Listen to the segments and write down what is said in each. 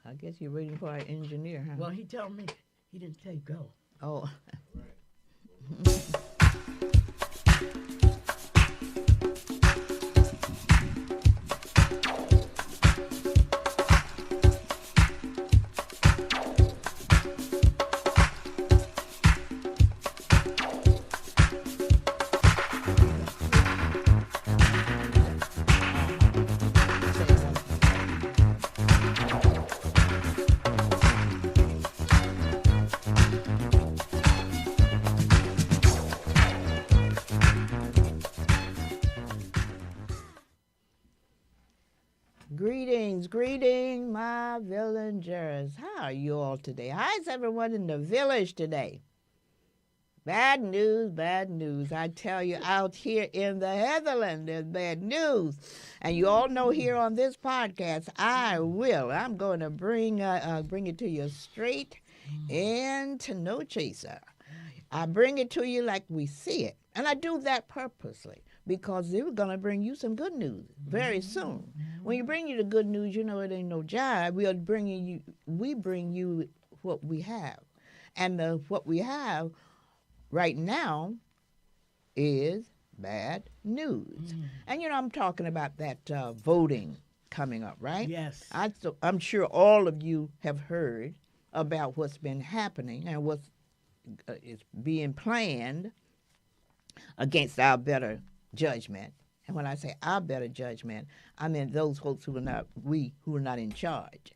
I guess you're waiting for our engineer, huh? Well, he told me he didn't say go. Oh. Greetings, my villagers. How are you all today? How's everyone in the village today? Bad news, bad news. I tell you, out here in the Heatherland, there's bad news. And you all know here on this podcast, I'm going to bring it to you straight and to no chaser. I bring it to you like we see it. And I do that purposely, because we're going to bring you some good news very soon. When you bring you the good news, you know it ain't no jive. We bring you what we have. And what we have right now is bad news. And, I'm talking about that voting coming up, right? Yes. I'm sure all of you have heard about what's been happening and what's is being planned against our better judgment. And when I say our better judgment, I mean those folks who are not in charge.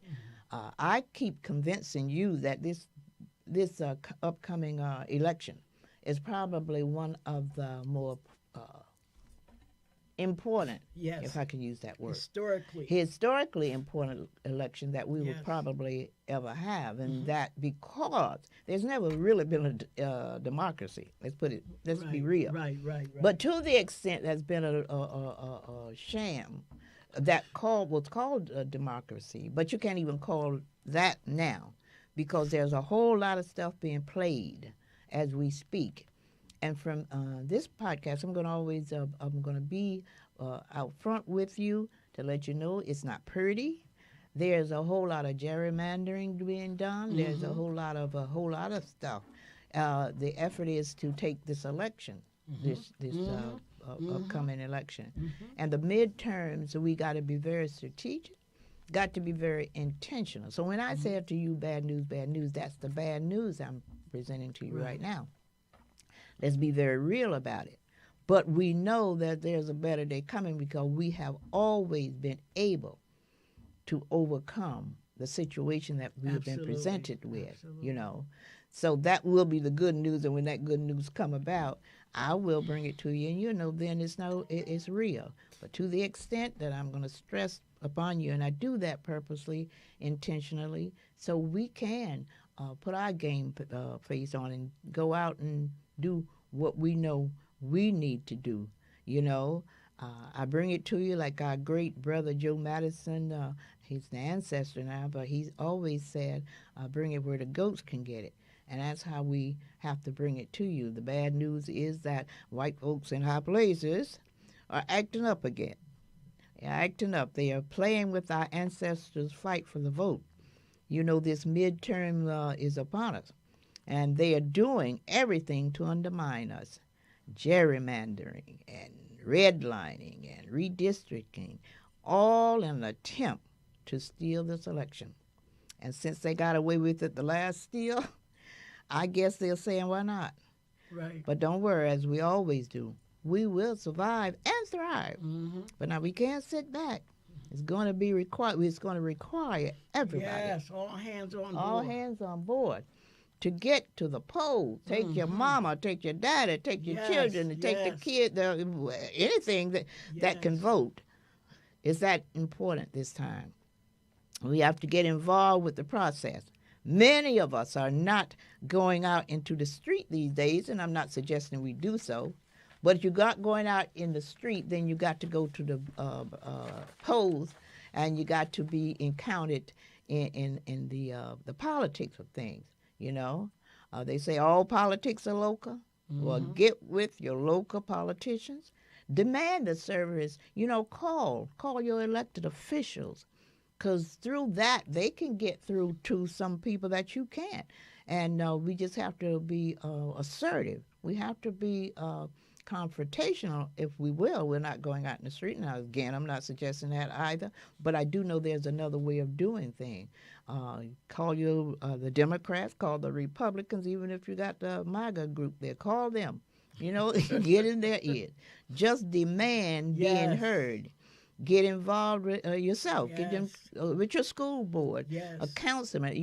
I keep convincing you that this upcoming election is probably one of the more important, if I can use that word, historically important election that we will probably ever have, and that because there's never really been a democracy. Let's be real. Right. But to the extent there's been a sham that was called a democracy, but you can't even call that now, because there's a whole lot of stuff being played as we speak. And from this podcast, I'm going to be out front with you to let you know it's not pretty. There's a whole lot of gerrymandering being done. There's a whole lot of stuff. The effort is to take this election, this upcoming election, and the midterms. We got to be very strategic. Got to be very intentional. So when I say to you, bad news, that's the bad news I'm presenting to you right now. Let's be very real about it. But we know that there's a better day coming, because we have always been able to overcome the situation that we have been presented with, So that will be the good news, and when that good news come about, I will bring it to you, and then it's real. But to the extent that I'm going to stress upon you, and I do that purposely, intentionally, so we can put our game face on and go out and do what we know we need to do. I bring it to you like our great brother Joe Madison. He's the ancestor now, but he's always said, bring it where the goats can get it. And that's how we have to bring it to you. The bad news is that white folks in high places are acting up again. They're acting up. They are playing with our ancestors' fight for the vote. This midterm is upon us. And they are doing everything to undermine us. Gerrymandering and redlining and redistricting, all in an attempt to steal this election. And since they got away with it the last steal, I guess they're saying, why not? Right. But don't worry, as we always do, we will survive and thrive. But now we can't sit back. It's going to be required. It's going to require everybody. Yes, all hands on board. All hands on board to get to the polls. Take your mama, take your daddy, take your children, and take the kid, anything that can vote. Is that important this time? We have to get involved with the process. Many of us are not going out into the street these days, and I'm not suggesting we do so. But if you got going out in the street, then you got to go to the polls, and you got to be encountered in the politics of things. They say all politics are local. Well, get with your local politicians. Demand the service. Call your elected officials. because through that they can get through to some people that you can't. And we just have to be assertive. We have to be confrontational, if we will. We're not going out in the street. Now, again, I'm not suggesting that either, but I do know there's another way of doing things. Call you the Democrats, call the Republicans, even if you got the MAGA group there, call them. Get in their ear. Just demand being Yes. heard. Get involved with, yourself. Get them Yes. with your school board, a Yes. councilman.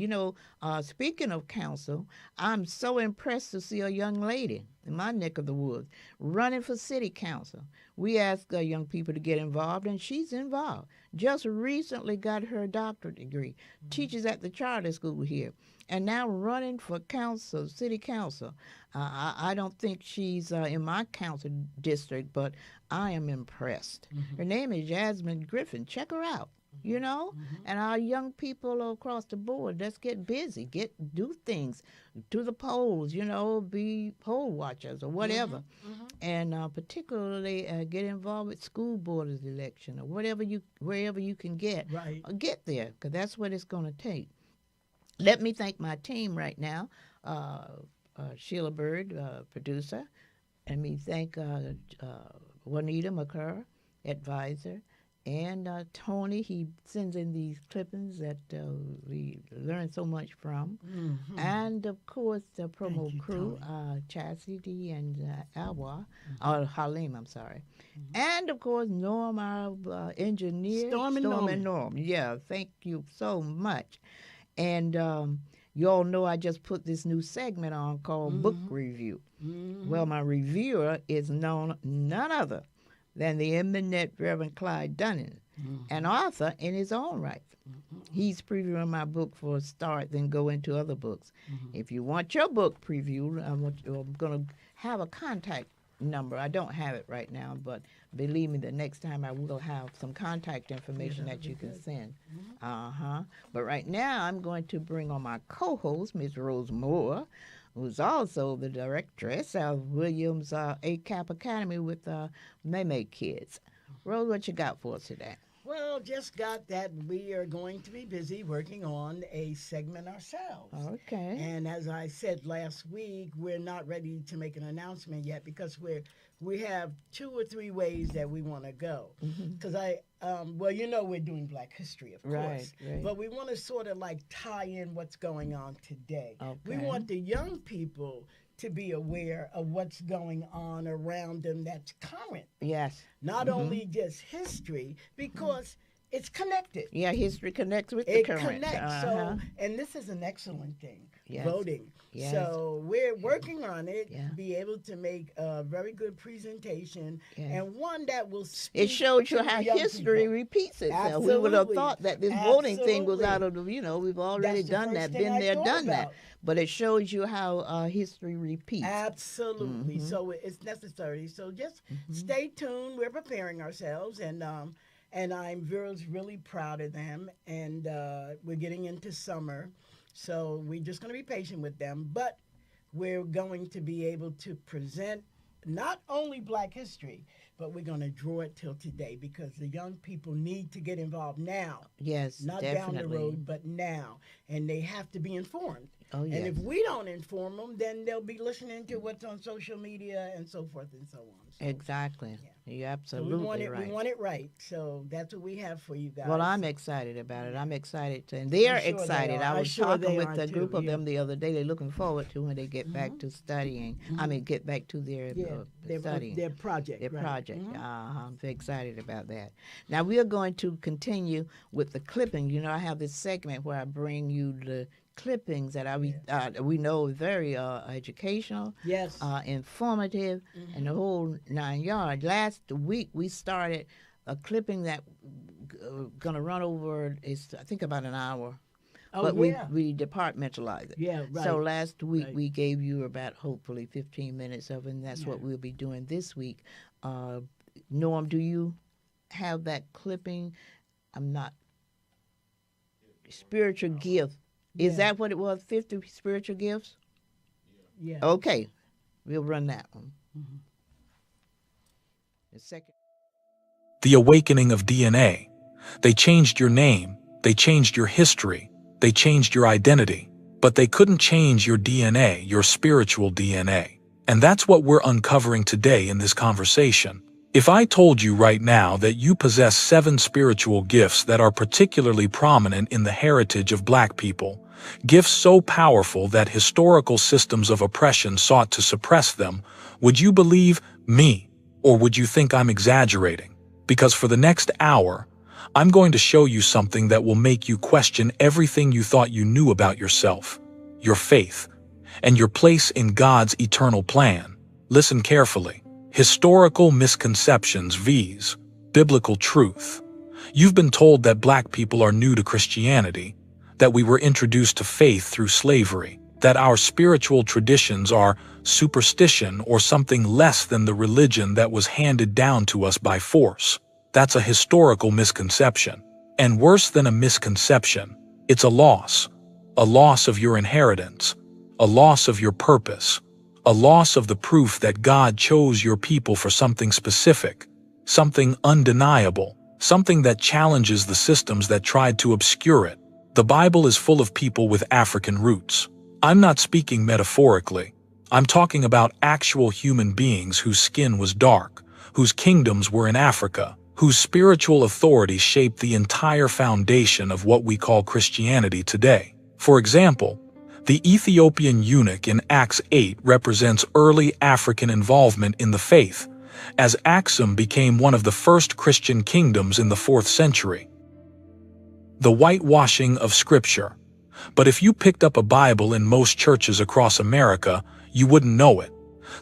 Speaking of council, I'm so impressed to see a young lady in my neck of the woods running for city council. We ask young people to get involved, and she's involved. Just recently got her doctorate degree, teaches at the charter school here, and now running for council, city council. I don't think she's in my council district, but I am impressed. Her name is Jasmine Griffin. Check her out. And our young people across the board, let's get busy, do things, to the polls, be poll watchers or whatever, and particularly get involved with school board election or wherever you can get, Right. Get there, because that's what it's going to take. Let me thank my team right now, Sheila Bird, producer, and me thank Juanita McCurr, advisor, and Tony. He sends in these clippings that we learn so much from. And, of course, the promo you, crew, Chastity and Alwa, or Halim, I'm sorry. And, of course, Norm, our engineer. Storm and Norm. Yeah, thank you so much. And you all know I just put this new segment on called Book Review. Well, my reviewer is none other than the eminent Reverend Clyde Dunning, an author in his own right. He's previewing my book for a start, then go into other books. If you want your book previewed, I'm going to have a contact number. I don't have it right now, but believe me, the next time I will have some contact information that you can send. But right now, I'm going to bring on my co-host, Ms. Rose Moore, who's also the directress of Williams ACAP Academy with May Kids. Rose, what you got for us today? Well, just got that we are going to be busy working on a segment ourselves. Okay. And as I said last week, we're not ready to make an announcement yet because we have 2 or 3 ways that we want to go. Because we're doing Black History, of course. Right. But we want to sort of like tie in what's going on today. Okay. We want the young people to be aware of what's going on around them that's current. Yes. Not only just history, because it's connected. Yeah, history connects with the current. It connects. So, and this is an excellent thing, voting. Yes. So we're working on it, Yeah. be able to make a very good presentation, Yeah. and one that will speak It shows to you the how young history people. repeats itself. We would have Absolutely. thought that this voting thing was out Absolutely. of the, we've already That's the done first that, thing been I there, thought done that. about. But it shows you how history repeats. Absolutely. So it's necessary. So just stay tuned. We're preparing ourselves, and I'm really proud of them. And we're getting into summer, so we're just going to be patient with them. But we're going to be able to present not only Black history, but we're going to draw it till today because the young people need to get involved now. Yes, Not definitely. down the road, but now. And they have to be informed. Oh, yes. And if we don't inform them, then they'll be listening to what's on social media and so forth and so on. So, Exactly. You're so absolutely we want it. right. We want it right. So that's what we have for you guys. Well, I'm excited about it. I'm excited to, and they're I'm sure they excited. are. I I'm was sure talking they with are a too, group of yeah. them the other day. They're looking forward to when they get back to studying. I mean, get back to their studying. their project. Their right. project. I'm very excited about that. Now, we are going to continue with the clipping. I have this segment where I bring you the clippings that we know are very educational, Yes. informative, and the whole 9 yards. Last week, we started a clipping that going to run over, I think, about an hour. Oh, But yeah. we departmentalize it. Yeah, right. So last week Right. we gave you about hopefully 15 minutes of it, and that's what we'll be doing this week. Norm, do you have that clipping? I'm not. Spiritual gift. Is that what it was? 50 spiritual gifts? Yeah. Okay. We'll run that one. The second. The awakening of DNA. They changed your name, they changed your history, they changed your identity, but they couldn't change your DNA, your spiritual DNA. And that's what we're uncovering today in this conversation. If I told you right now that you possess 7 spiritual gifts that are particularly prominent in the heritage of Black people, gifts so powerful that historical systems of oppression sought to suppress them, would you believe me, or would you think I'm exaggerating? Because for the next hour, I'm going to show you something that will make you question everything you thought you knew about yourself, your faith, and your place in God's eternal plan. Listen carefully. Historical misconceptions vs. biblical truth. You've been told that Black people are new to Christianity, that we were introduced to faith through slavery, that our spiritual traditions are superstition or something less than the religion that was handed down to us by force. That's a historical misconception. And worse than a misconception, it's a loss of your inheritance, a loss of your purpose, a loss of the proof that God chose your people for something specific, something undeniable, something that challenges the systems that tried to obscure it. The Bible is full of people with African roots. I'm not speaking metaphorically. I'm talking about actual human beings whose skin was dark, whose kingdoms were in Africa, whose spiritual authority shaped the entire foundation of what we call Christianity today. For example, the Ethiopian eunuch in Acts 8 represents early African involvement in the faith, as Aksum became one of the first Christian kingdoms in the 4th century. The whitewashing of Scripture. But if you picked up a Bible in most churches across America, you wouldn't know it.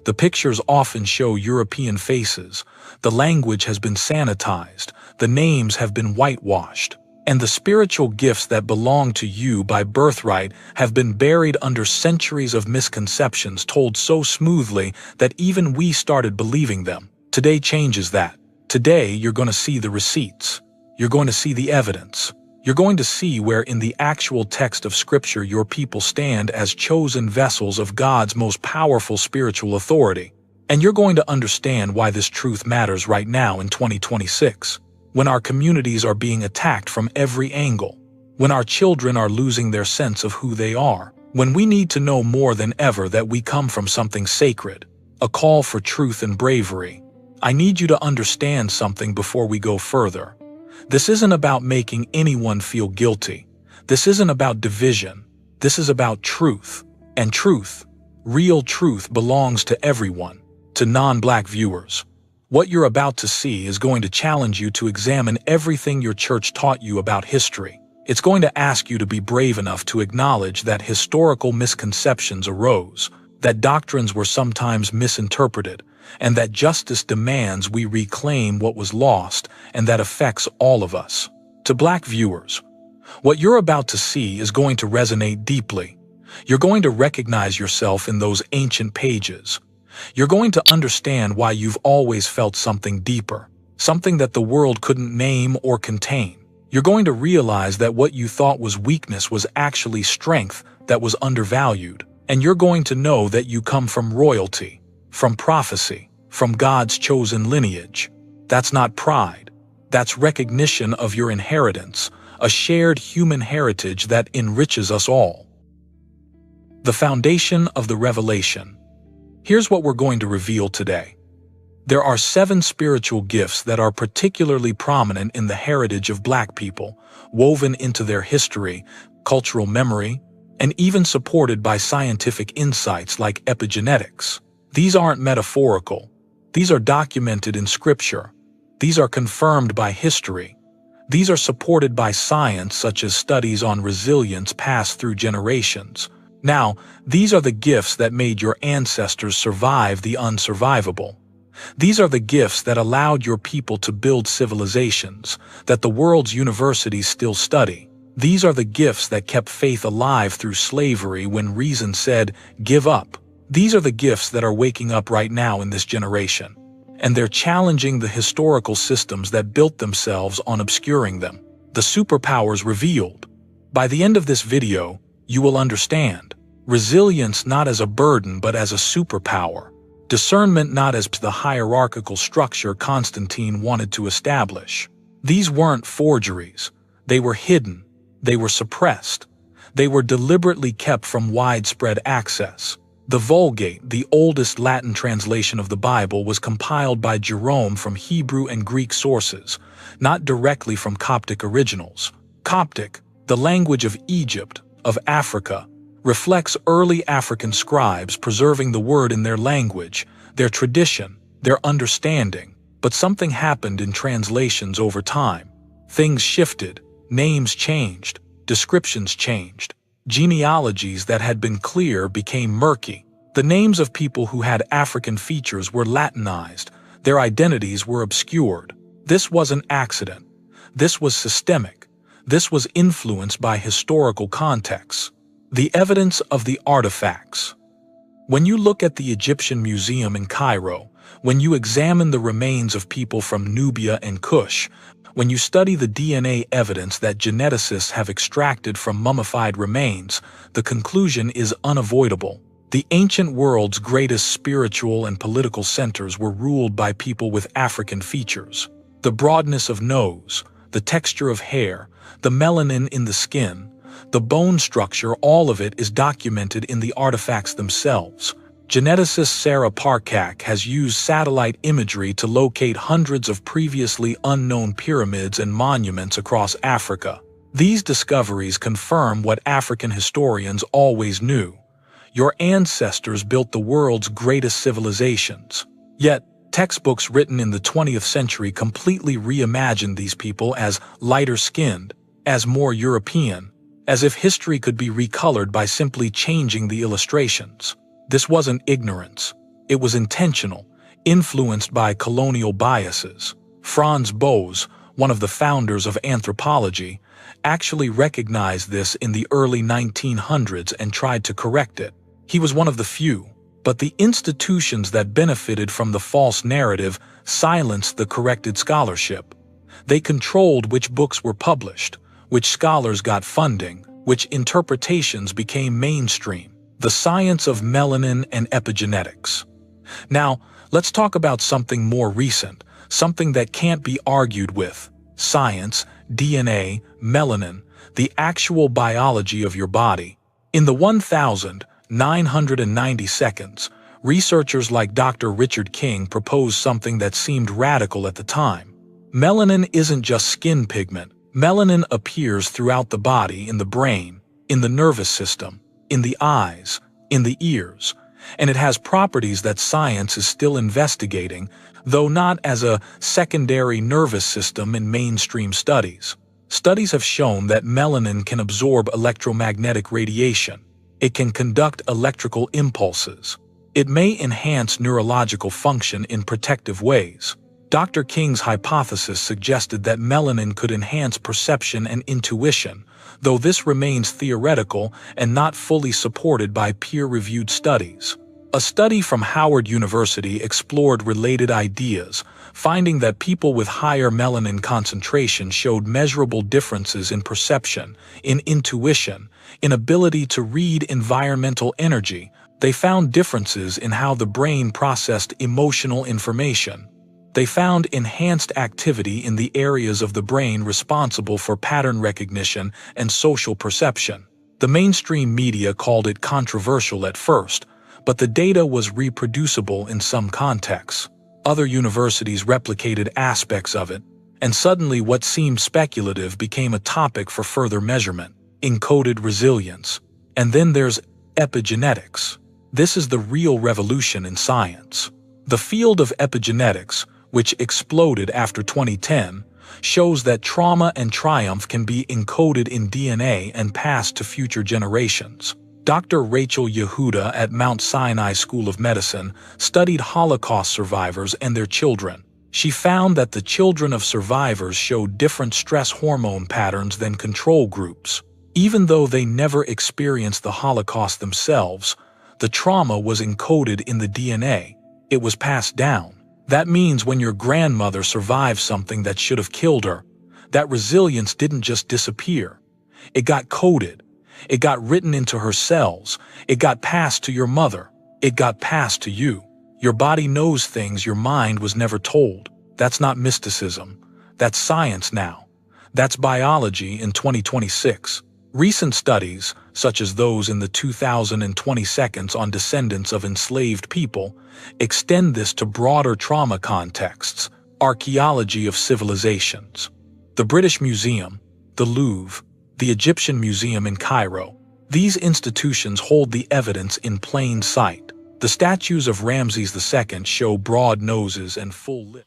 The pictures often show European faces, the language has been sanitized, the names have been whitewashed, and the spiritual gifts that belong to you by birthright have been buried under centuries of misconceptions told so smoothly that even we started believing them. Today changes that. Today you're going to see the receipts. You're going to see the evidence. You're going to see where in the actual text of Scripture your people stand as chosen vessels of God's most powerful spiritual authority. And you're going to understand why this truth matters right now in 2026, when our communities are being attacked from every angle, when our children are losing their sense of who they are, when we need to know more than ever that we come from something sacred, a call for truth and bravery. I need you to understand something before we go further. This isn't about making anyone feel guilty. This isn't about division. This is about truth. And truth, real truth, belongs to everyone, to non-Black viewers. What you're about to see is going to challenge you to examine everything your church taught you about history. It's going to ask you to be brave enough to acknowledge that historical misconceptions arose, that doctrines were sometimes misinterpreted, and that justice demands we reclaim what was lost, and that affects all of us. To Black viewers, what you're about to see is going to resonate deeply. You're going to recognize yourself in those ancient pages. You're going to understand why you've always felt something deeper, something that the world couldn't name or contain. You're going to realize that what you thought was weakness was actually strength that was undervalued. And you're going to know that you come from royalty, from prophecy, from God's chosen lineage. That's not pride. That's recognition of your inheritance, a shared human heritage that enriches us all. The foundation of the revelation. Here's what we're going to reveal today. There are 7 spiritual gifts that are particularly prominent in the heritage of Black people, woven into their history, cultural memory, and even supported by scientific insights like epigenetics. These aren't metaphorical. These are documented in Scripture. These are confirmed by history. These are supported by science, such as studies on resilience passed through generations. Now, these are the gifts that made your ancestors survive the unsurvivable. These are the gifts that allowed your people to build civilizations that the world's universities still study. These are the gifts that kept faith alive through slavery when reason said, "Give up." These are the gifts that are waking up right now in this generation. And they're challenging the historical systems that built themselves on obscuring them. The superpowers revealed. By the end of this video, you will understand. Resilience not as a burden but as a superpower. Discernment not as the hierarchical structure Constantine wanted to establish. These weren't forgeries. They were hidden, They were suppressed. They were deliberately kept from widespread access. The Vulgate, the oldest Latin translation of the Bible, was compiled by Jerome from Hebrew and Greek sources, not directly from Coptic originals. Coptic, the language of Egypt, of Africa, reflects early African scribes preserving the word in their language, their tradition, their understanding. But something happened in translations over time. Things shifted, names changed, descriptions changed. Genealogies that had been clear became murky. The names of people who had African features were Latinized. Their identities were obscured. This wasn't accident. This was systemic. This was influenced by historical contexts. The evidence of the artifacts. When you look at the Egyptian Museum in Cairo, when you examine the remains of people from Nubia and Kush, when you study the DNA evidence that geneticists have extracted from mummified remains, the conclusion is unavoidable. The ancient world's greatest spiritual and political centers were ruled by people with African features. The broadness of nose, the texture of hair, the melanin in the skin, the bone structure, all of it is documented in the artifacts themselves. Geneticist Sarah Parcak has used satellite imagery to locate hundreds of previously unknown pyramids and monuments across Africa. These discoveries confirm what African historians always knew. Your ancestors built the world's greatest civilizations. Yet, textbooks written in the 20th century completely reimagined these people as lighter-skinned, as more European, as if history could be recolored by simply changing the illustrations. This wasn't ignorance. It was intentional, influenced by colonial biases. Franz Boas, one of the founders of anthropology, actually recognized this in the early 1900s and tried to correct it. He was one of the few, but the institutions that benefited from the false narrative silenced the corrected scholarship. They controlled which books were published, which scholars got funding, which interpretations became mainstream. The science of melanin and epigenetics. Now, let's talk about something more recent, something that can't be argued with. Science, DNA, melanin, the actual biology of your body. In the 1,990 seconds, researchers like Dr. Richard King proposed something that seemed radical at the time. Melanin isn't just skin pigment. Melanin appears throughout the body, in the brain, in the nervous system, in the eyes, in the ears, and it has properties that science is still investigating, though not as a secondary nervous system in mainstream studies. Studies have shown that melanin can absorb electromagnetic radiation. It can conduct electrical impulses. It may enhance neurological function in protective ways. Dr. King's hypothesis suggested that melanin could enhance perception and intuition, though this remains theoretical and not fully supported by peer-reviewed studies. A study from Howard University explored related ideas, finding that people with higher melanin concentration showed measurable differences in perception, in intuition, in ability to read environmental energy. They found differences in how the brain processed emotional information. They found enhanced activity in the areas of the brain responsible for pattern recognition and social perception. The mainstream media called it controversial at first, but the data was reproducible in some contexts. Other universities replicated aspects of it, and suddenly what seemed speculative became a topic for further measurement. Encoded resilience. And then there's epigenetics. This is the real revolution in science. The field of epigenetics, which exploded after 2010, shows that trauma and triumph can be encoded in DNA and passed to future generations. Dr. Rachel Yehuda at Mount Sinai School of Medicine studied Holocaust survivors and their children. She found that the children of survivors showed different stress hormone patterns than control groups. Even though they never experienced the Holocaust themselves, the trauma was encoded in the DNA. It was passed down. That means when your grandmother survived something that should have killed her, that resilience didn't just disappear. It got coded. It got written into her cells. It got passed to your mother. It got passed to you. Your body knows things your mind was never told. That's not mysticism. That's science now. That's biology in 2026. Recent studies, such as those in the 2020 seconds on descendants of enslaved people, extend this to broader trauma contexts, archaeology of civilizations. The British Museum, the Louvre, the Egyptian Museum in Cairo, these institutions hold the evidence in plain sight. The statues of Ramses II show broad noses and full lips.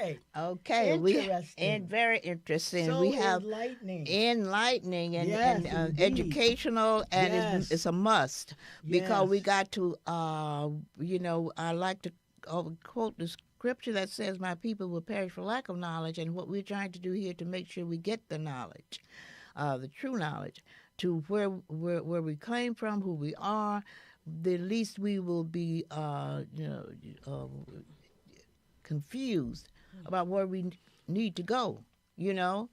Okay. Okay, and Interesting. very interesting. We So have enlightening. enlightening Yes, and indeed. educational, and it's Yes. a must because we Yes. got to, I like to quote the scripture that says, "My people will perish for lack of knowledge," and what we're trying to do here to make sure we get the knowledge, the true knowledge, to where we came from, who we are. The least we will be, confused about where we need to go. You know,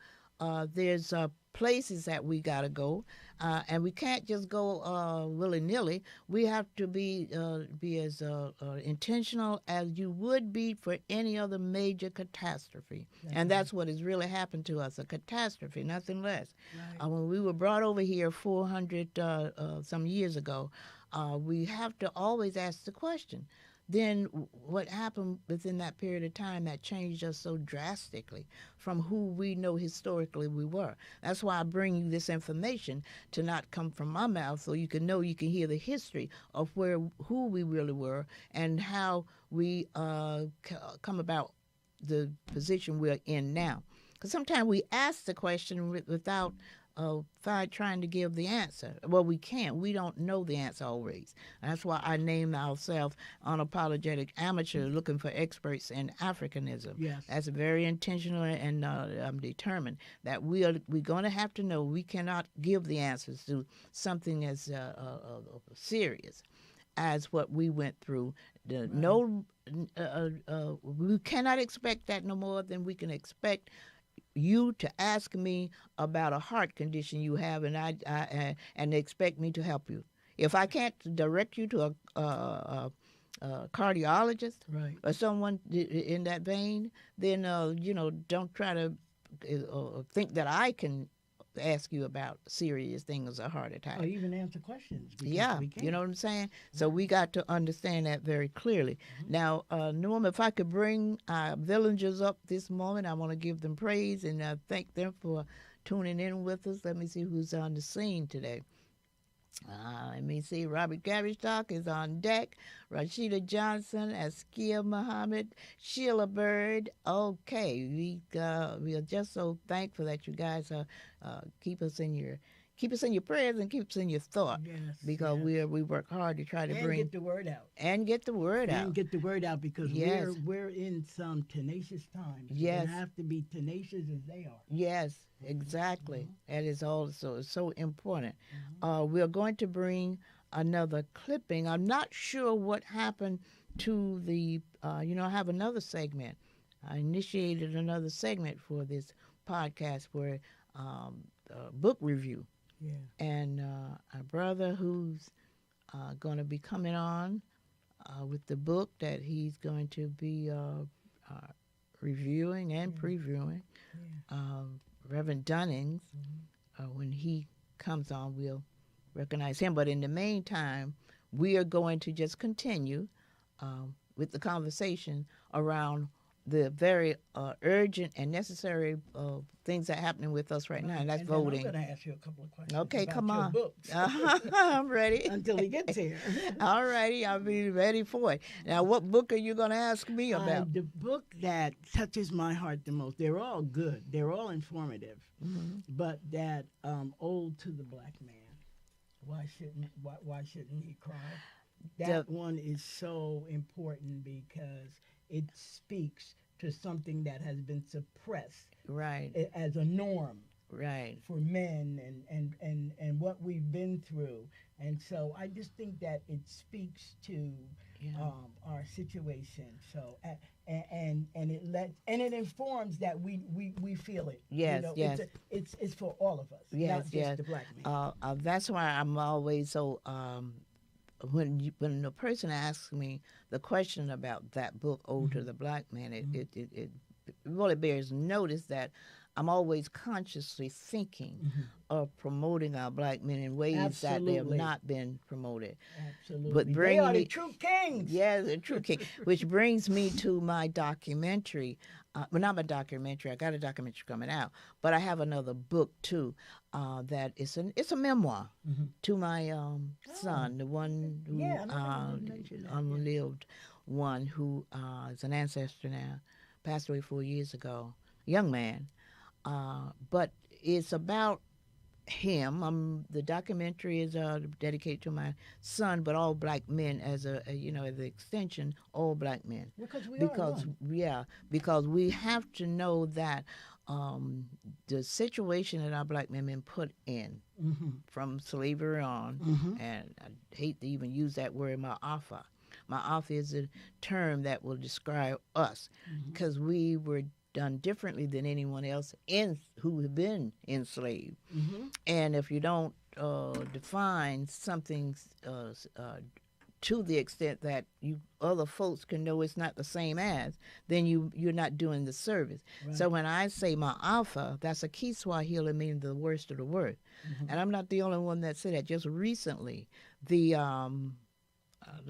there's places that we got to go, and we can't just go willy nilly. We have to be as intentional as you would be for any other major catastrophe, and that's what has really happened to us—a catastrophe, nothing less. Right. When we were brought over here 400 some years ago, we have to always ask the question, then what happened within that period of time that changed us so drastically from who we know historically we were? That's why I bring you this information, to not come from my mouth, so you can know, you can hear the history of who we really were and how we come about the position we're in now. Because sometimes we ask the question without trying to give the answer. Well, we can't. We don't know the answer always. And that's why I named ourselves Unapologetic Amateur, looking for experts in Africanism. Yes. That's very intentional, and I'm determined that we're going to have to know. We cannot give the answers to something as serious as what we went through. Right. No, we cannot expect that no more than we can expect you to ask me about a heart condition you have, and and expect me to help you. If I can't direct you to a cardiologist, Right. or someone in that vein, then don't try to think that I can ask you about serious things, a heart attack. Or even answer questions. Yeah, We can't. you know what I'm saying? So we got to understand that very clearly. Now, Norm, if I could bring our villagers up this moment, I want to give them praise and thank them for tuning in with us. Let me see who's on the scene today. Let me see. Robert Gavistock is on deck. Rashida Johnson, Askia Muhammad, Sheila Bird. Okay, we are just so thankful that you guys keep us in your prayers and keep us in your thought. Yes. Because yes. we work hard to try to and bring get the word out. and get the word And out. get the word out, because Yes. we're in some tenacious times. Yes. We have to be tenacious as they are. Yes, exactly. That is also so important. We're going to bring another clipping. I'm not sure what happened to the, I have another segment. I initiated another segment for this podcast for book review. Yeah. And our brother who's going to be coming on with the book that he's going to be reviewing and previewing, Reverend Dunnings. When he comes on, we'll recognize him. But in the meantime, we are going to just continue with the conversation around the very urgent and necessary things that are happening with us right now, and that's voting. I'm going to ask you a couple of questions. Okay, about come your on. Books. I'm ready. Until he gets here. All righty, I'll be ready for it. Now, what book are you going to ask me about? The book that touches my heart the most, they're all good, they're all informative, but that Ode to the Black Man, why shouldn't he cry? That one is so important because it speaks to something that has been suppressed, Right, as a norm, right. for men, and what we've been through. And so I just think that it speaks to our situation. So and it informs that we feel it. Yes, yes. It's for all of us, Yes, not just yes. the black man. That's why I'm always so. When a person asks me the question about that book, Ode to the Black Man, it really bears notice that I'm always consciously thinking of promoting our black men in ways that they have Absolutely. not been promoted. Absolutely. But They bringing are the me, true kings. yeah, the true king, which brings me to my documentary. Well, not my documentary. I got a documentary coming out, but I have another book too. That it's a memoir to my son, the one who Yeah, I know you mentioned that, yeah. unlived one who is an ancestor now, passed away 4 years ago, young man. But it's about him. The documentary is dedicated to my son, but all black men as as the extension, all black men. Because we are Because one. yeah, because we have to know that the situation that our black men been put in from slavery on, and I hate to even use that word, ma'afa. Ma'afa is a term that will describe us because we were done differently than anyone else who have been enslaved. And if you don't define something to the extent that you other folks can know it's not the same as, then you're not doing the service. Right. So when I say ma'afa, that's a Kiswahili meaning the worst of the worst. And I'm not the only one that said that. Just recently, the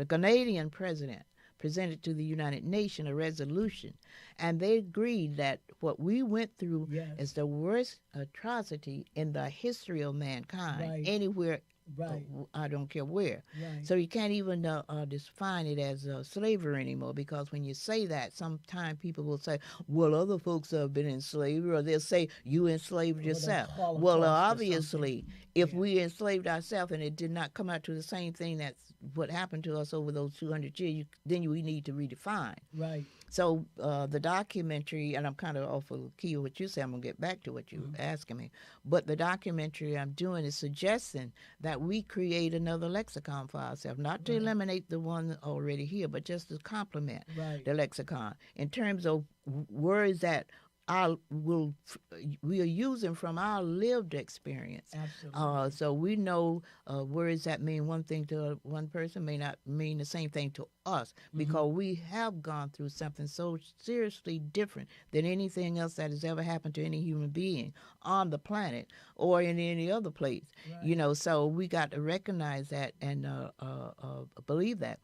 Canadian president presented to the United Nations a resolution, and they agreed that what we went through is the worst atrocity in the history of mankind, anywhere. Right. I don't care where. Right. So you can't even define it as slavery anymore, because when you say that, sometimes people will say, well, other folks have been enslaved, or they'll say, you enslaved yourself. Well, obviously, if we enslaved ourselves and it did not come out to the same thing that's what happened to us over those 200 years, then we need to redefine. Right. So the documentary, and I'm kind of off of the key of what you say, I'm going to get back to what you're asking me, but the documentary I'm doing is suggesting that we create another lexicon for ourselves, not to eliminate the one already here, but just to complement the lexicon in terms of words that we are using from our lived experience. Absolutely. So we know words that mean one thing to one person may not mean the same thing to us, because we have gone through something so seriously different than anything else that has ever happened to any human being on the planet or in any other place. Right. So we got to recognize that and believe that.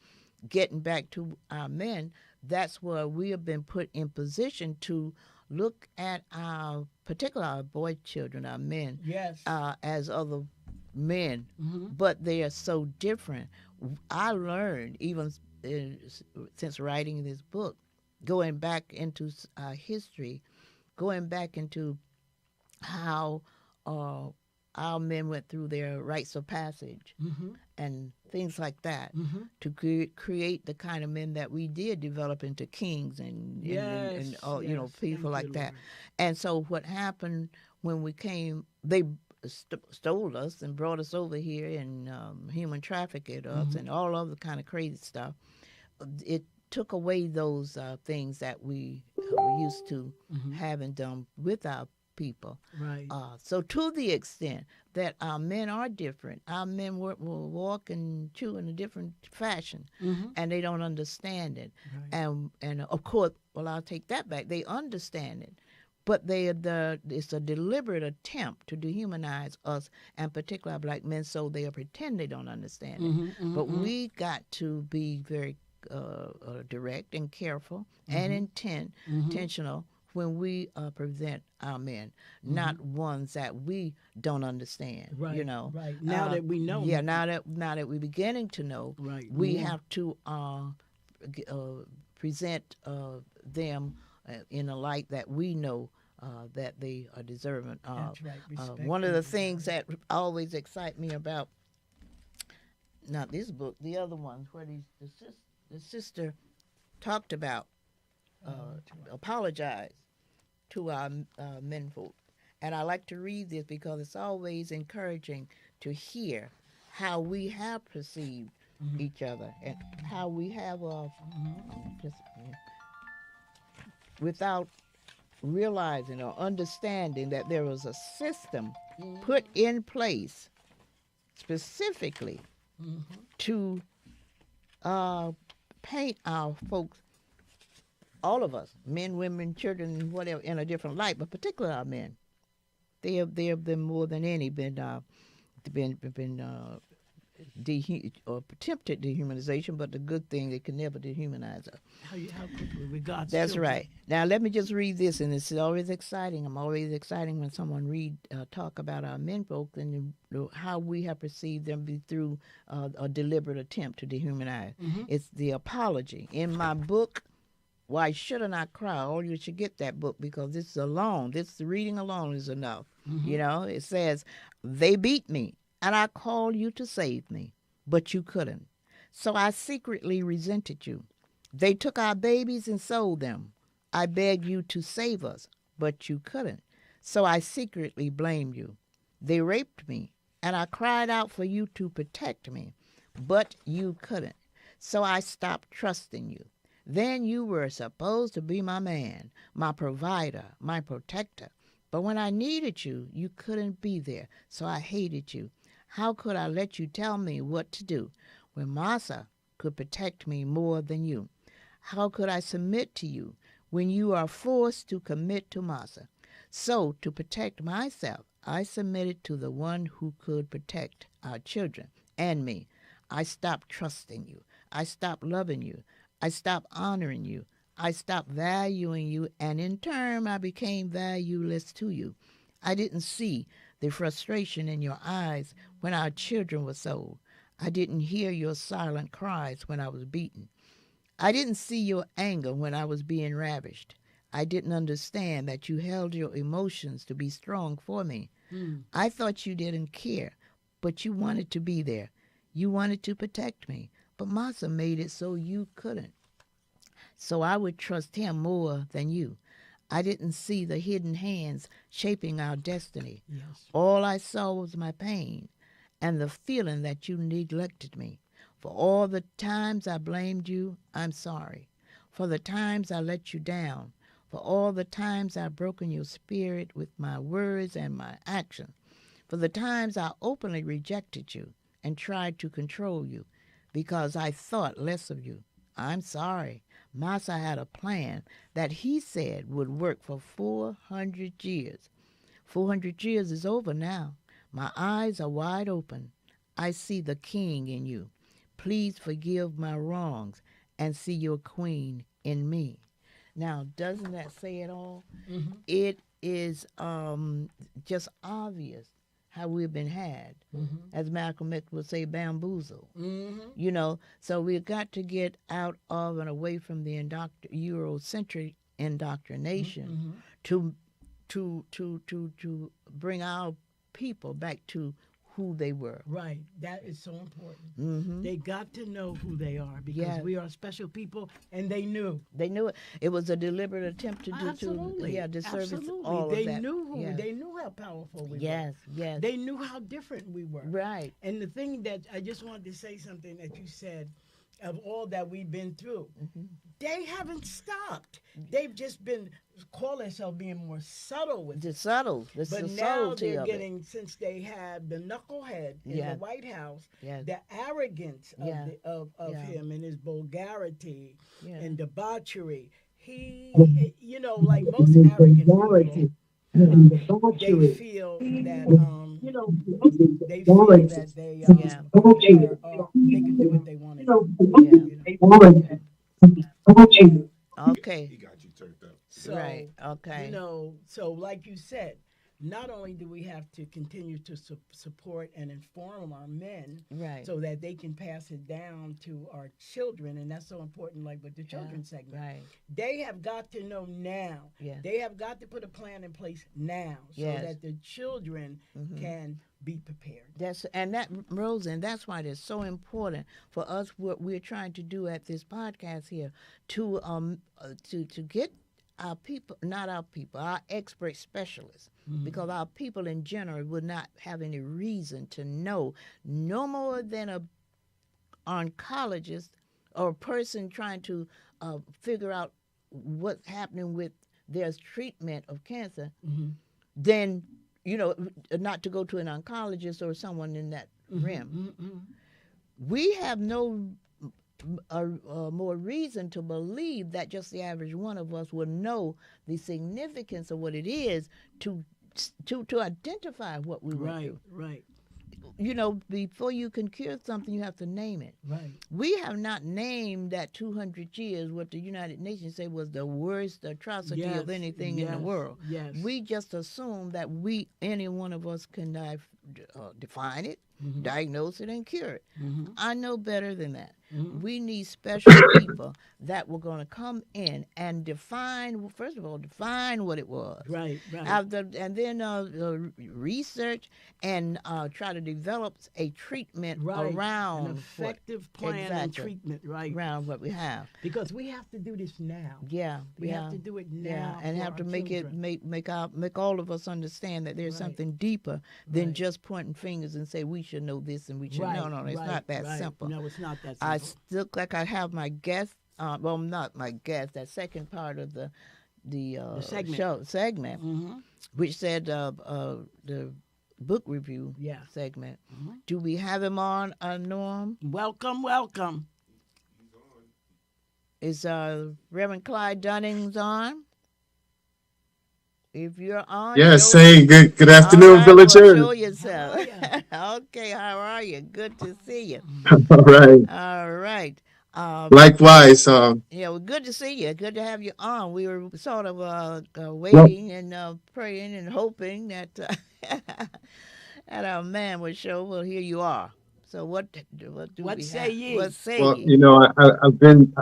Getting back to our men, that's where we have been put in position to look at particularly our boy children, our men, as other men, but they are so different. I learned, even since writing this book, going back into history, going back into how our men went through their rites of passage and things like that to create the kind of men that we did develop into kings and people like that. And so what happened when we came, they stole us and brought us over here and human trafficked us and all other kind of crazy stuff. It took away those things that we were used to having done with our people. Right. So to the extent that our men are different, our men will walk and chew in a different fashion, and they don't understand it. Right. And of course, well, I'll take that back. They understand it, but it's a deliberate attempt to dehumanize us, and particularly our black men, so they'll pretend they don't understand it. But we got to be very direct and careful and intentional when we present our men, not ones that we don't understand. Right. Right. Now that we know. Yeah. Now that we're beginning to know. Right. We have to present them in a light that we know that they are deserving of. That's right. One of the things that always excite me about not this book, the other one, where the sister talked about apologize to our menfolk. And I like to read this because it's always encouraging to hear how we have perceived each other and how we have without realizing or understanding that there was a system put in place specifically to paint our folks all of us, men, women, children, whatever, in a different light, but particularly our men. They have been more than any been or attempted dehumanization, but the good thing, they can never dehumanize us. How quickly with God's That's children. right. Now let me just read this, and it's always exciting. I'm always exciting when someone talk about our men folk and how we have perceived them through a deliberate attempt to dehumanize. It's the apology in my book. Why Shouldn't I Cry? All you should get that book, because this reading alone is enough. It says, they beat me, and I called you to save me, but you couldn't. So I secretly resented you. They took our babies and sold them. I begged you to save us, but you couldn't. So I secretly blamed you. They raped me, and I cried out for you to protect me, but you couldn't. So I stopped trusting you. Then you were supposed to be my man, my provider, my protector. But when I needed you, you couldn't be there, so I hated you. How could I let you tell me what to do when Massa could protect me more than you? How could I submit to you when you are forced to commit to Massa? So, to protect myself, I submitted to the one who could protect our children and me. I stopped trusting you. I stopped loving you. I stopped honoring you. I stopped valuing you, and in turn, I became valueless to you. I didn't see the frustration in your eyes when our children were sold. I didn't hear your silent cries when I was beaten. I didn't see your anger when I was being ravished. I didn't understand that you held your emotions to be strong for me. I thought you didn't care, but you wanted to be there. You wanted to protect me, but Massa made it so you couldn't. So I would trust him more than you. I didn't see the hidden hands shaping our destiny. Yes. All I saw was my pain and the feeling that you neglected me. For all the times I blamed you, I'm sorry. For the times I let you down. For all the times I've broken your spirit with my words and my actions. For the times I openly rejected you and tried to control you because I thought less of you. I'm sorry. Massa had a plan that he said would work for 400 years. 400 years is over now. My eyes are wide open. I see the king in you. Please forgive my wrongs and see your queen in me. Now, doesn't that say it all? It is just obvious how we've been had. As Malcolm X would say, bamboozled. So we've got to get out of and away from the Eurocentric indoctrination to bring our people back to who they were. Right. That is so important. They got to know who they are, because we are special people, and they knew. They knew it. It was a deliberate attempt to do Absolutely. disservice Absolutely. all They of that. knew who. They knew how powerful we were. Yes. They knew how different we were. Right. And the thing that I just wanted to say something that you said, of all that we've been through, they haven't stopped. They've just been call themselves being more subtle with it. But But the now subtlety they're of getting, since they have the knucklehead in the White House, the arrogance of him and his vulgarity and debauchery. He, like most arrogant people, they feel that they can do what they want to do. Okay. He got you turned up. So, Right. Okay. So like you said, not only do we have to continue to support and inform our men, Right. so that they can pass it down to our children, and that's so important, like with the children's segment. Right. They have got to know now. Yeah. They have got to put a plan in place now, so that the children can be prepared. That's why it's so important for us, what we're trying to do at this podcast here, to get our people, not our people, our expert specialists, because our people in general would not have any reason to know, no more than a oncologist or a person trying to figure out what's happening with their treatment of cancer, then, not to go to an oncologist or someone in that realm. We have no more reason to believe that just the average one of us will know the significance of what it is to to identify what we went Right, through. right, You know, before you can cure something, you have to name it. right. We have not named that 200 years what the United Nations say was the worst atrocity Yes, of anything in the yes, world. yes. We just assume that any one of us can define it, diagnose it, and cure it. I know better than that. We need special people that were going to come in and define, first of all, define what it was. Right, right. And then research and try to develop a treatment Right. around An effective plan and exactly, treatment, right? around what we have. Because we have to do this now. Yeah, We yeah, have to do it yeah, now. and for have to our make it children. make all of us understand that there's Right. something deeper than Right. just pointing fingers and say we should know this and we should. Right, No, it's right, not that right. simple. No, it's not that simple. I look like I have my guest. Well, not my guest. That second part of the segment. show segment, which said the book review Yeah. segment. Do we have him on, Norm? Welcome, welcome. Is Reverend Clyde Dunnings on? If you're on, Yes, show. hey, good All afternoon, right, well, villager. show yourself. How Okay, how are you? Good to see you. All right. All right. Likewise, Yeah, well, good to see you. Good to have you on. We were sort of well, waiting and praying and hoping that that our man would show. Well, here you are. So what do What we say have? ye? What say well, ye? you know, I've been,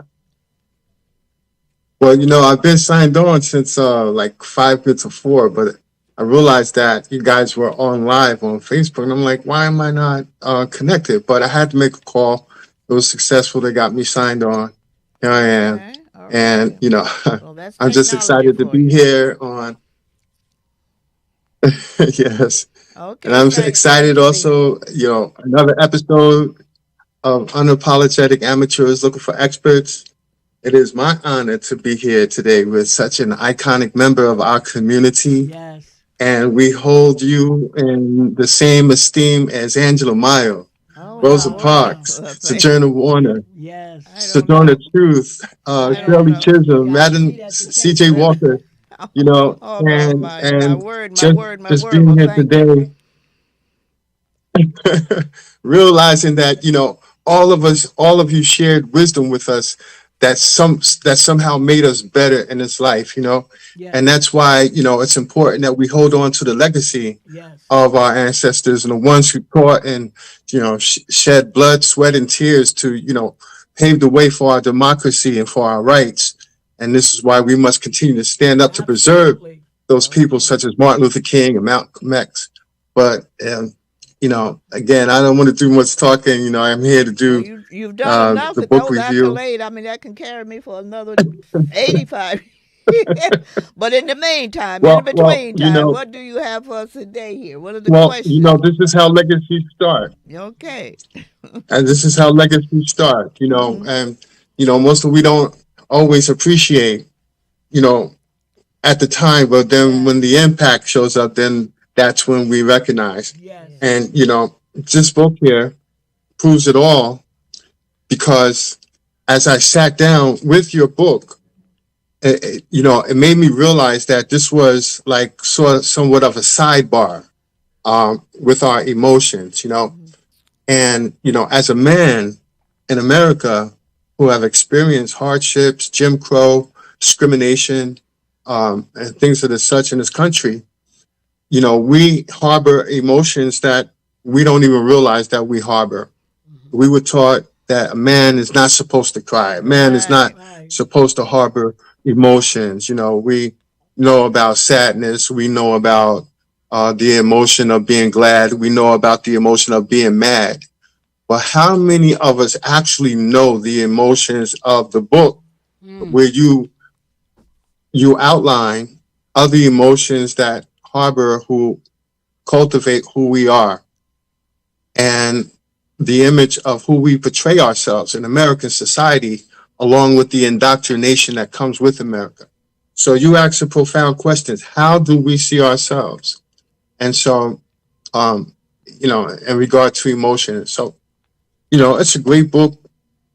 well, you know, I've been signed on since like 5 minutes or four, but I realized that you guys were on live on Facebook, and I'm like, why am I not connected? But I had to make a call. It was successful. They got me signed on. Here I am, Okay, all and right. you know, Well, that's I'm just technology excited to for be you. here on. Yes, and Okay, I'm excited excited to be here. also. You know, another episode of Unapologetic Amateurs Looking for Experts. It is my honor to be here today with such an iconic member of our community, Yes. and we hold you in the same esteem as Angela Mayo, Oh Rosa no, Wow. Parks, thank you. Sojourner Warner, Yes. I don't Sojourner know. Truth, I don't Shirley Yes. know. Chisholm, I see Madam that the C.J. table. Walker, you know, Oh, and my and word, my just word, my just word. being Well, here thank you. today, realizing that all of you shared wisdom with us that somehow made us better in this life, you know, and Yes. that's why it's important that we hold on to the legacy Yes. of our ancestors and the ones who taught and shed blood, sweat, and tears to pave the way for our democracy and for our rights. And this is why we must continue to stand up to preserve Absolutely. those people Okay. such as Martin Luther King and Malcolm X. But again, I don't want to do much talking. I'm here to Well, do you've done enough the with book those review. accolades. I mean, that can carry me for another 85 years. But in the meantime, in the Well, between time, what do you have for us today here? What are the questions? this is how legacies start, Okay. and this is how legacies start. Hmm. And most of we don't always appreciate, you know, at the time, but then Yes. when the impact shows up, then that's when we recognize. Yes. Yeah. And this book here proves it all because as I sat down with your book, it made me realize that this was like sort of somewhat of a sidebar with our emotions, Hmm. and as a man in America who have experienced hardships, Jim Crow, discrimination, and things of the such in this country, we harbor emotions that we don't even realize that we harbor. We were taught that a man is not supposed to cry. A man is not Right. Right. supposed to harbor emotions. We know about sadness. We know about the emotion of being glad. We know about the emotion of being mad. But how many of us actually know the emotions of the book Mm. where you outline other emotions that harbor who cultivate who we are and the image of who we portray ourselves in American society, along with the indoctrination that comes with America. So you ask a profound questions. How do we see ourselves? And so, in regard to emotion. So, it's a great book.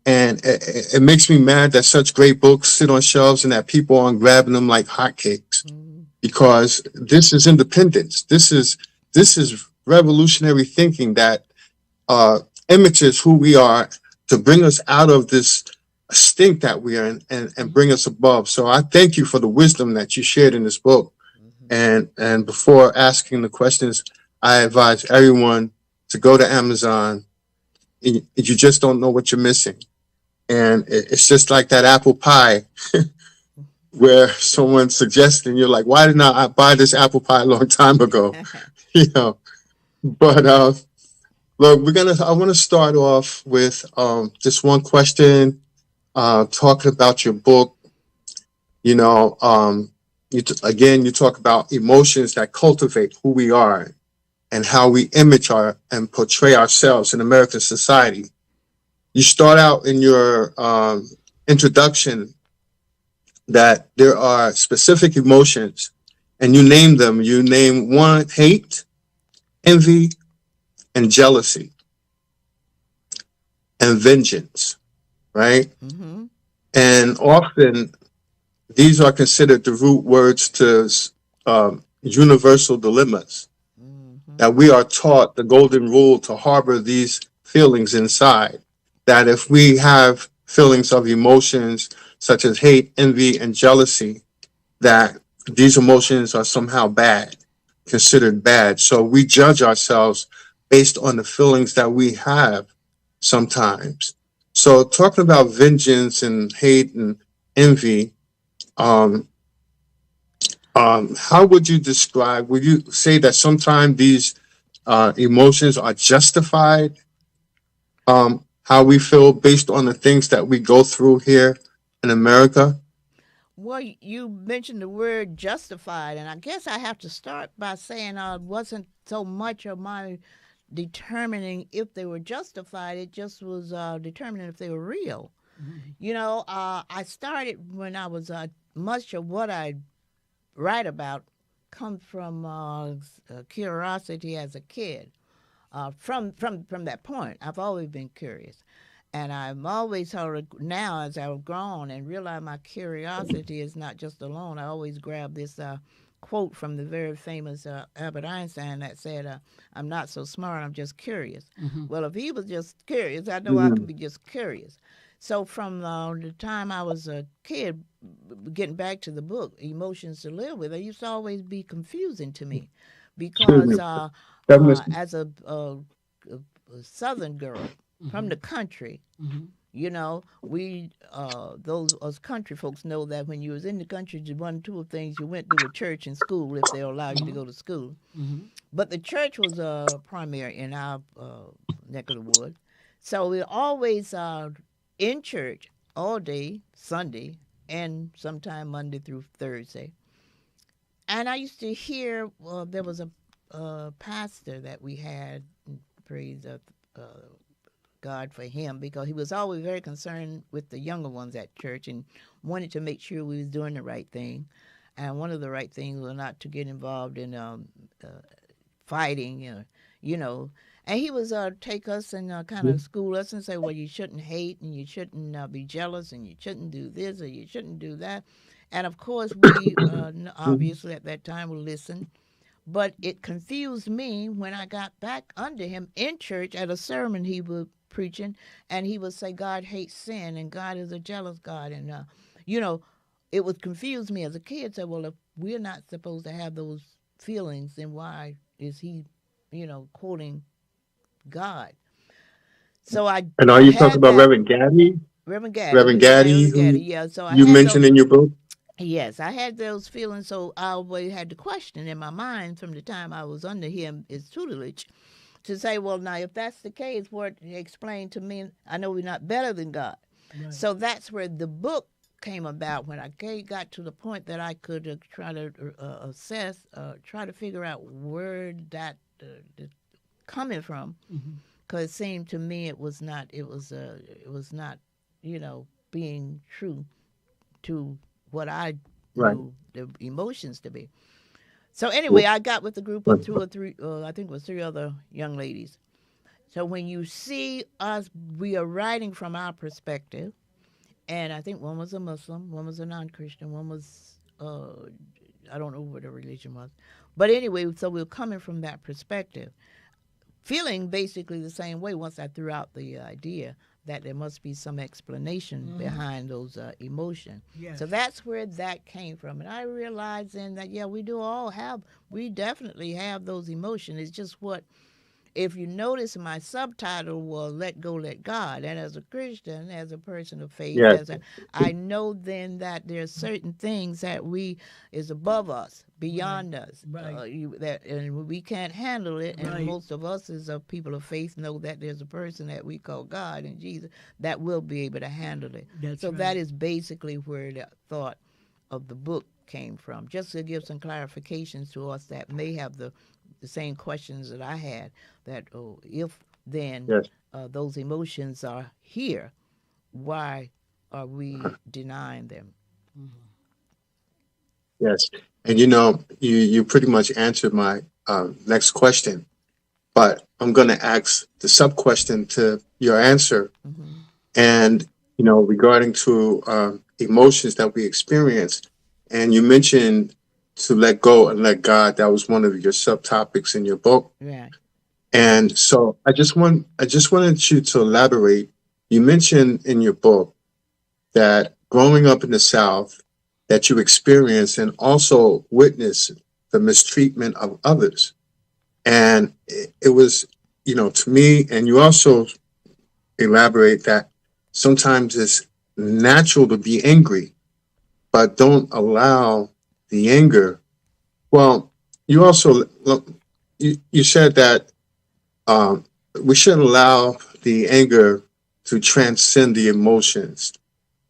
And it makes me mad that such great books sit on shelves and that people aren't grabbing them like hotcakes, Mm. because this is independence. This is revolutionary thinking that uh, images who we are to bring us out of this stink that we are in, and bring us above. So I thank you for the wisdom that you shared in this book. Mhm. And before asking the questions, I advise everyone to go to Amazon. You just don't know what you're missing. And it's just like that apple pie where someone's suggesting, you're like, why did not I buy this apple pie a long time ago? You know, but look, I want to start off with just one question, talking about your book. You know, again, you talk about emotions that cultivate who we are and how we image our and portray ourselves in American society. You start out in your introduction that there are specific emotions, and you name them. You name one: hate, envy, and jealousy, and vengeance, right? Mhm. And often these are considered the root words to universal dilemmas, Mhm. that we are taught the golden rule to harbor these feelings inside. That if we have feelings of emotions such as hate, envy, and jealousy, that these emotions are somehow bad, considered bad. So we judge ourselves based on the feelings that we have sometimes. So talking about vengeance and hate and envy, um, how would you describe? Would you say that sometimes these emotions are justified? How we feel based on the things that we go through here in America? Well, you mentioned the word justified, and I guess I have to start by saying it wasn't so much of my determining if they were justified, it just was determining if they were real. Mhm. I started when I was much of what I write about comes from curiosity as a kid. From that point, I've always been curious, and I'm always sort of now as I've grown and realized my curiosity is not just alone. I always grab this quote from the very famous Albert Einstein that said, "I'm not so smart. I'm just curious." Mhm. Well, if he was just curious, I know I can Mhm. be just curious. So from the time I was a kid, getting back to the book, Emotions to Live With, it used to always be confusing to me Excuse because me. Definition. as a southern girl from the Mhm. country, Mhm. we those us country folks know that when you was in the country, the one two of things you went to were church and school if they allow you to Mhm. go to school. Mhm. But the church was primary in our neck of the woods, so we always in church all day Sunday and sometime Monday through Thursday. And I used to hear there was a pastor that we had, praise God for him, because he was always very concerned with the younger ones at church and wanted to make sure we was doing the right thing. And one of the right things was not to get involved in fighting, you know. And he was take us and kind of school us and say, well, you shouldn't hate and you shouldn't be jealous and you shouldn't do this or you shouldn't do that. And of course, we obviously at that time would listen. But it confused me when I got back under him in church at a sermon he was preaching, and he would say, God hates sin and God is a jealous God. And, you know, it would confuse me as a kid. Say, well, if we're not supposed to have those feelings, then why is he, quoting God? So And are I you talking had about that. Reverend Gaddy? Reverend Gaddy, Reverend we say Gaddy, Reverend Gaddy, who yeah. So I you had mentioned those. in your book? Yes, I had those feelings, so I always had the question in my mind from the time I was under him, his tutelage, to say, well, now, if that's the case, what explain to me, I know we're not better than God. Right. So that's where the book came about when I got to the point that I could try to assess, try to figure out where that coming from, Mhm. because it seemed to me it was not, being true to what I Right. knew the emotions to be. So anyway, Well, I got with a group right. of two or three, I think it was three other young ladies, So when you see us, we are writing from our perspective. And I think one was a Muslim, one was a non-Christian, one was I don't know what the religion was, but anyway, so we were coming from that perspective, feeling basically the same way once I threw out the idea that there must be some explanation behind those emotions. Yes. So that's where that came from. And I realized then that, yeah, we definitely have those emotions. It's just what, if you notice, my subtitle was "Let Go, Let God," and as a Christian, as a person of faith, Yes. I know then that there's certain things that is above us, beyond us, Right. And we can't handle it. And Right. most of us, as a people of faith, know that there's a person that we call God and Jesus that will be able to handle it. That's so right. that is basically where the thought of the book came from, just to give some clarifications to us that may have the same questions that I had, that, if then Yes. those emotions are here, why are we denying them? Yes. And you pretty much answered my next question, but I'm going to ask the sub question to your answer. Mm-hmm. And, regarding to emotions that we experience, and you mentioned to let go and let God. That was one of your subtopics in your book. Yeah. And so I just wanted you to elaborate. You mentioned in your book that growing up in the South, that you experienced and also witnessed the mistreatment of others. And it was, to me, and you also elaborate that sometimes it's natural to be angry, but don't allow the anger. Well, you also, you said that we shouldn't allow the anger to transcend the emotions,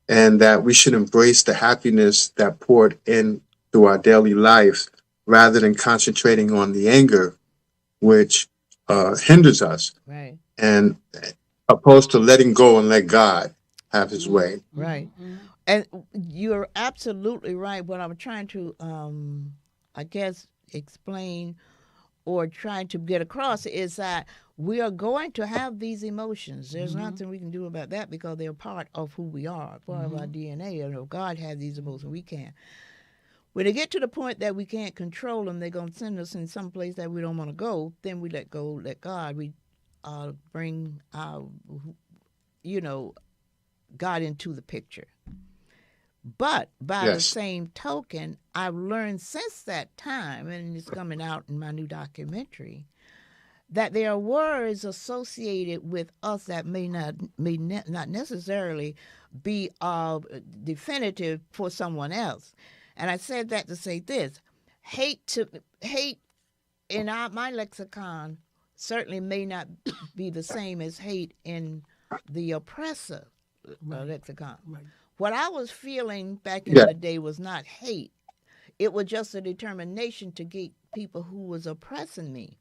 and that we should embrace the happiness that poured in through our daily lives rather than concentrating on the anger, which hinders us, Right. and opposed to letting go and let God have his way. Right. And you're absolutely right. What I'm trying to, I guess, explain or trying to get across is that we are going to have these emotions. There's nothing we can do about that because they're part of who we are, part of our DNA. And if God has these emotions, we can. When they get to the point that we can't control them, they're going to send us in some place that we don't want to go, then we let go, let God. We bring our, God into the picture. But by the Yes. same token, I've learned since that time, and it's coming out in my new documentary, that there are words associated with us that may not necessarily be definitive for someone else. And I said that to say this: hate in my lexicon certainly may not be the same as hate in the oppressor lexicon. Right. What I was feeling back in Yeah. the day was not hate. It was just a determination to get people who was oppressing me.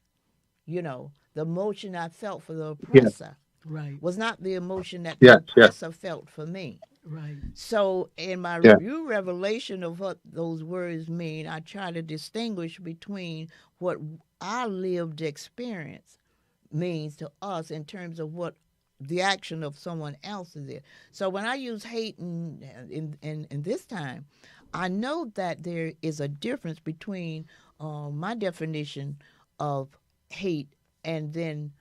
The emotion I felt for the Yeah. oppressor Right. was not the emotion that the Yeah. Yeah. oppressor felt for me. Right. So in my Yeah. new revelation of what those words mean, I try to distinguish between what our lived experience means to us in terms of what the action of someone else is there. So when I use hate in this time, I know that there is a difference between my definition of hate and then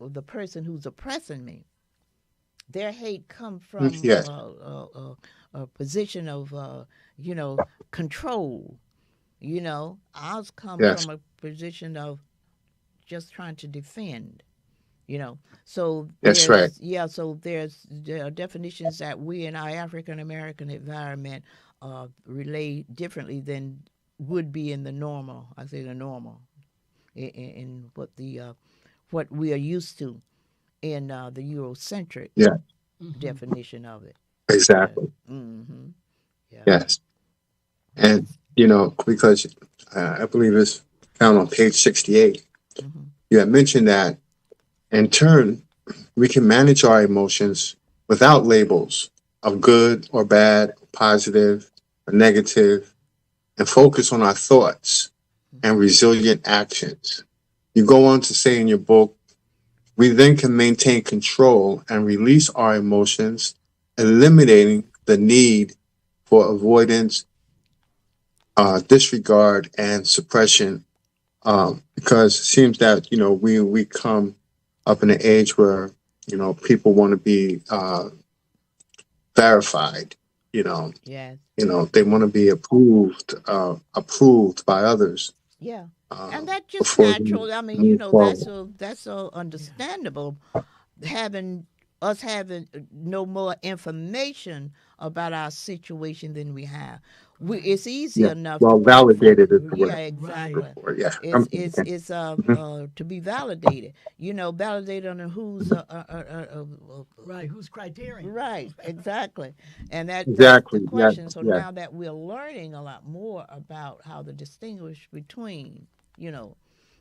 the person who's oppressing me. Their hate come from Yes. a position of control. Ours come Yes. from a position of just trying to defend. So That's right. there are definitions that we in our African American environment relay differently than would be in the normal. I say the normal in what we are used to in the Eurocentric Yeah. definition of it. Exactly. Mm-hmm. Yeah. Yes. And, because I believe it's found on page 68, Mm-hmm. you had mentioned that in turn, we can manage our emotions without labels of good or bad, positive or negative, and focus on our thoughts and resilient actions. You go on to say in your book we then can maintain control and release our emotions, eliminating the need for avoidance, disregard, and suppression. Because it seems that we come up in an age where people want to be verified. You know, Yes. they want to be approved by others Yeah. And um, that's just before they natural. I mean, move forward. that's so Yeah. understandable. Having us having no more information about our situation than we have. Right. It's easy Yeah. enough to Well, put validated is forward. the Yeah, word Right. exactly. for it. Yeah. Okay. It's Mhm. to be validated. Validated on who's Right. Whose criterion? right, exactly. And that's the Exactly. Yes. question. So Yes. now that we're learning a lot more about how to distinguish between, you know,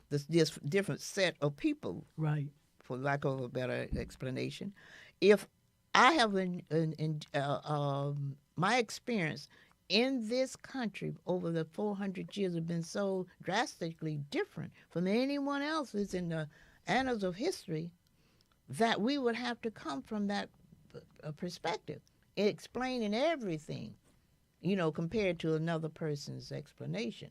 this different set of people, Right. for lack of a better explanation. If I have my experience in this country over the 400 years have been so drastically different from anyone else's in the annals of history that we would have to come from that perspective, explaining everything, compared to another person's explanation.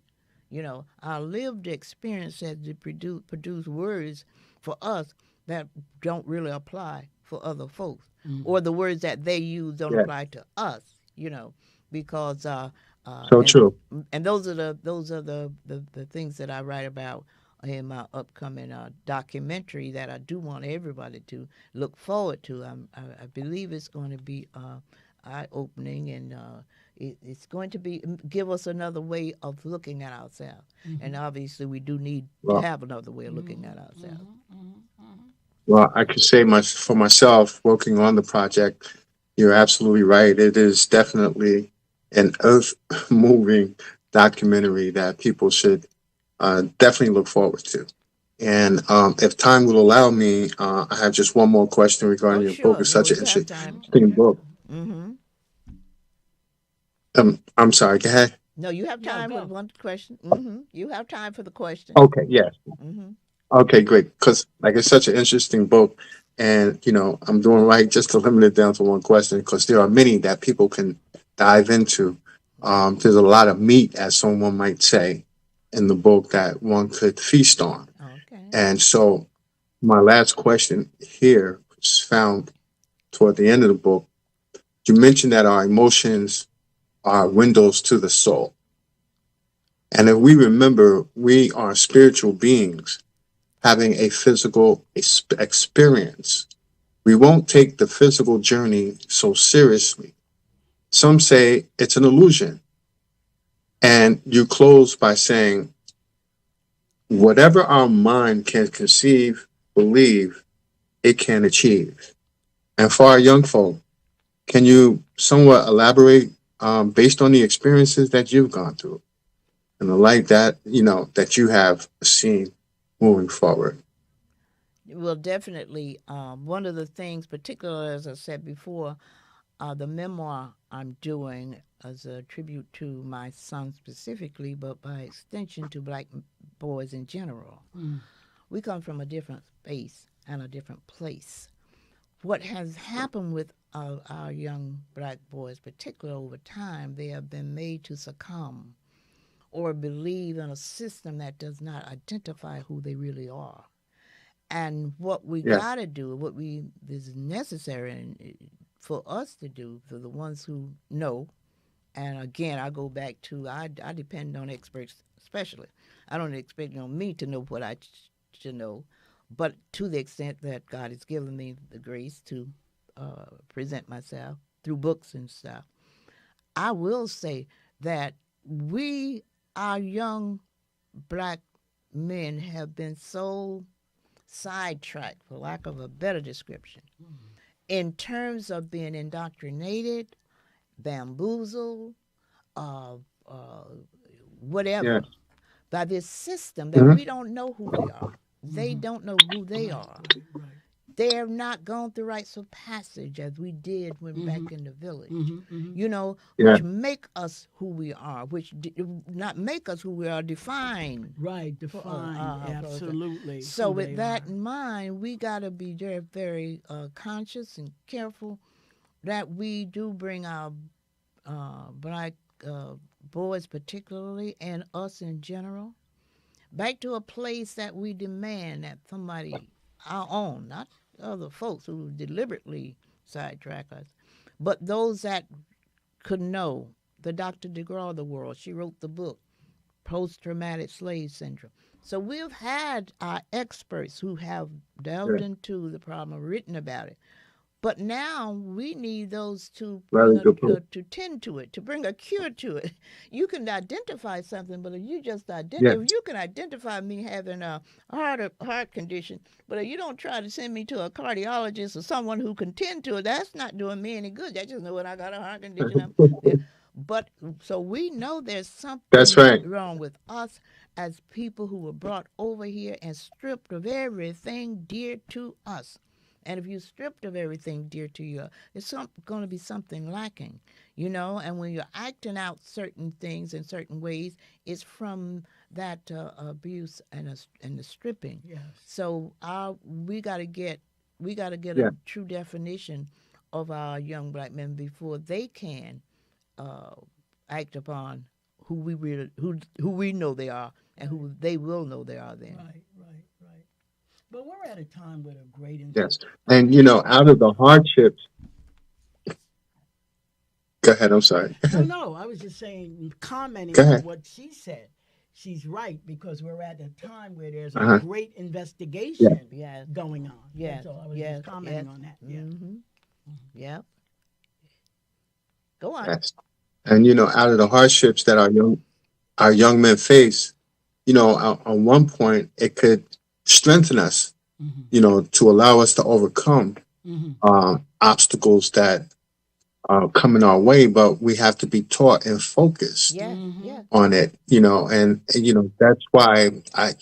Our lived experience has to produce words for us that don't really apply for other folks, Mm. or the words that they use don't Yes. apply to us. Because So true. and those are the things that I write about in my upcoming documentary that I do want everybody to look forward to. I believe it's going to be eye opening, and it's going to be give us another way of looking at ourselves. And Mm-hmm. obviously, we do need to Well, have another way of looking at Mm-hmm. ourselves. Mm-hmm. well, I could say much for myself working on the project. You're absolutely right. It is definitely an earth moving documentary that people should definitely look forward to. And if time will allow me, I have just one more question regarding Oh, your book. sure. It's No, such an you have Mm-hmm. time. interesting Yeah. book. Mm-hmm. I'm sorry. Go ahead. No, you have No, time for go. one question. Mm-hmm. You have time for the question. Okay. Yes. Mm-hmm. Okay. Great. Because like it's such an interesting book, and I'm doing right just to limit it down to one question because there are many that people can dive into. There's a lot of meat, as someone might say, in the book that one could feast on. Okay. And so my last question here is found toward the end of the book. You mentioned that our emotions are windows to the soul. And if we remember, we are spiritual beings having a physical experience. We won't take the physical journey so seriously. Some say it's an illusion. And you close by saying, whatever our mind can conceive, believe, it can achieve. And for our young folk, can you somewhat elaborate based on the experiences that you've gone through and the light that you have seen moving forward? Well, definitely. One of the things, particularly as I said before, the memoir I'm doing as a tribute to my son specifically, but by extension to black boys in general. Mm. We come from a different space and a different place. What has happened with our young black boys, particularly over time, they have been made to succumb or believe in a system that does not identify who they really are. And what we Yes. got to do, what we is necessary for us to do, for the ones who know, and again, I go back to I depend on experts, especially. I don't expect on me to know what I should know, but to the extent that God has given me the grace to present myself through books and stuff, I will say that we, our young black men, have been so sidetracked, for lack of a better description, in terms of being indoctrinated, bamboozled, uh, uh, Yes. whatever, by this system that Hmm. we don't know who we are. They Mm-hmm. don't know who they Right. are. Right. Right. They have not gone through rites of passage as we did when Mm-hmm. back in the village. Mm-hmm. Mm-hmm. You know, Yeah. which make us who we are, which not make us who we are, define Right, defined, for us. absolutely So who with they that are. in mind, we got to be very, very conscious and careful that we do bring our black uh, boys, particularly, and us in general, back to a place that we demand that somebody, our own, not other folks who deliberately sidetrack us, but those that could know. The Dr. DeGraw of the world, she wrote the book, Post Traumatic Slave Syndrome. So we've had our experts who have delved Yeah. into the problem, written about it. But now we need those to bring Very good point. to tend to it, to bring a cure to it. You can identify something, but if you just Yeah. if you can identify me having a heart condition, but if you don't try to send me to a cardiologist or someone who can tend to it, that's not doing me any good. That just know when I got a heart condition. Yeah. But so we know there's That's something right. wrong with us as people who were brought over here and stripped of everything dear to us. And if you're stripped of everything dear to you, it's going to be something lacking, you know. And when you're acting out certain things in certain ways, it's from that abuse and the stripping. Yes. So we got to get Yeah. a true definition of our young black men before they can uh, act upon who we know they are and Right. who they will know they are then. Right, right, right. But we're at a time with a great Yes. And out of the hardships, go ahead. I'm sorry. No, no, I was just saying, Go commenting on ahead. what she said. She's right because we're at a time where there's a Uh-huh. great Yeah. investigation Yes, going on. yes, That's all. I was yes, just commenting yes. on that. Yeah. Mm-hmm. Yep. Go on. Yes. And out of the hardships that our young men face, on one point it could strengthen us, Mm-hmm. to allow us to overcome Mm-hmm. obstacles that are coming our way, but we have to be taught and focused Yes, Mm-hmm. yes. on it, and that's why I,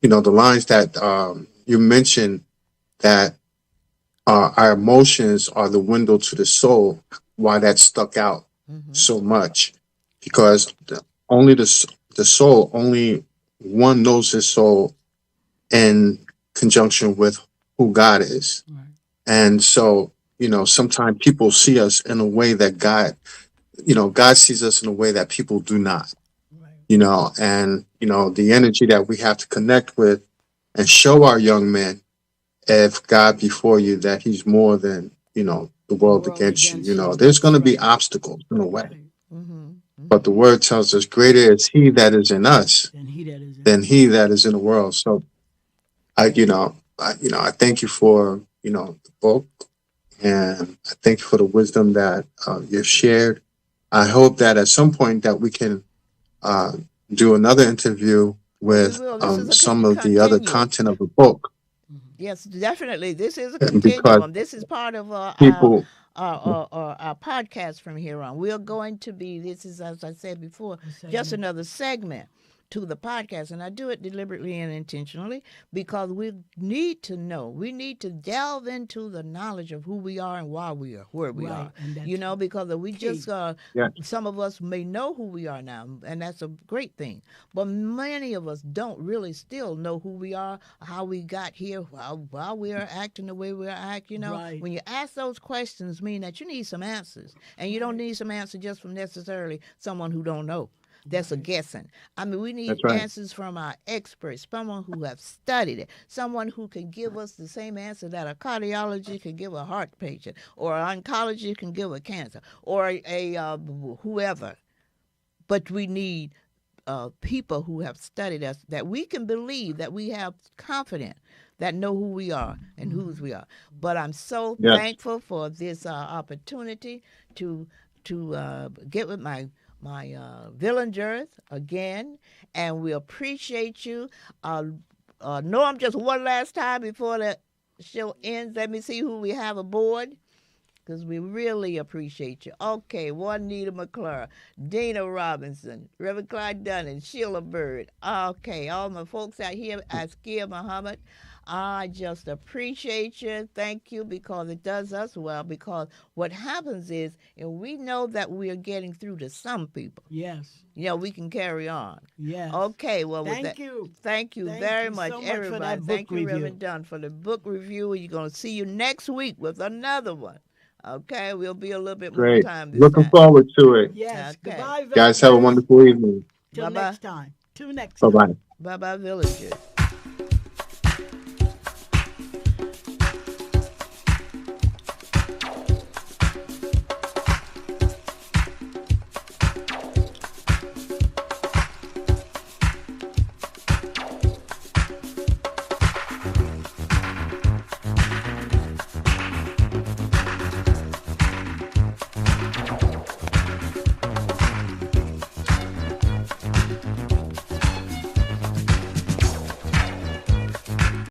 the lines that you mentioned, that our emotions are the window to the soul, why that stuck out Mm-hmm. so much, because only the soul, only one knows his soul in conjunction with who God is. Right. And so, sometimes people see us in a way that God sees us in a way that people do not, Right. and, the energy that we have to connect with and show our young men, if God before you, that he's more than, the The world world against you. against you. There's going That's to be right. obstacles in a way, Right. Mm-hmm. but the Mm-hmm. word tells us greater is he that is in us And he that is in than the he world. that is in the world. So I thank you for, the book, and I thank you for the wisdom that you've shared. I hope that at some point that we can uh, do another interview We with will. This is a some of the other continuum. content of the book, Mm-hmm. Yes, definitely. This is a because continuum. This is part of people, our podcast from here on. We're going to be, this is, as I said before, A just segment. another segment to the podcast. And I do it deliberately and intentionally because we need to know, we need to delve into the knowledge of who we are and why we are where we Right. are. And You that's know, because we key. just, yeah, some of us may know who we are now, and that's a great thing. But many of us don't really still know who we are, how we got here, why we are acting the way we are acting. You know, Right. when you ask those questions, mean that you need some answers, and you don't Right. need some answers just from necessarily someone who don't know. That's a Right. guessing. I mean, we need that's right. answers from our experts, someone who have studied it, someone who can give us the same answer that a cardiologist can give a heart patient, or an oncologist can give a cancer, or whoever. But we need people who have studied us that we can believe, that we have confidence, that know who we are and whose we are. But I'm so Yes, thankful for this opportunity to get with my villagers again, and we appreciate you. Norm, just one last time before the show ends, let me see who we have aboard. because we really appreciate you. Okay, Juanita McClure, Dana Robinson, Reverend Clyde Dunn, Sheila Bird. Okay, all my folks out here, Askia Muhammad, I just appreciate you. Thank you, because it does us well, because what happens is, and we know that we are getting through to some people. Yes. We can carry on. Yes. Okay, well, with Thank that, you. thank you Thank very you much, so much for everybody. that book Thank you, review. Reverend Dunn, for the book review. You're going to see you next week with another one. Okay, we'll be a little bit more Great. time this Looking time. forward to it. Yes. Okay. Goodbye, Guys, have a villagers. wonderful evening. Till Bye-bye. next time. Till next Bye time. bye. Bye-bye, villagers.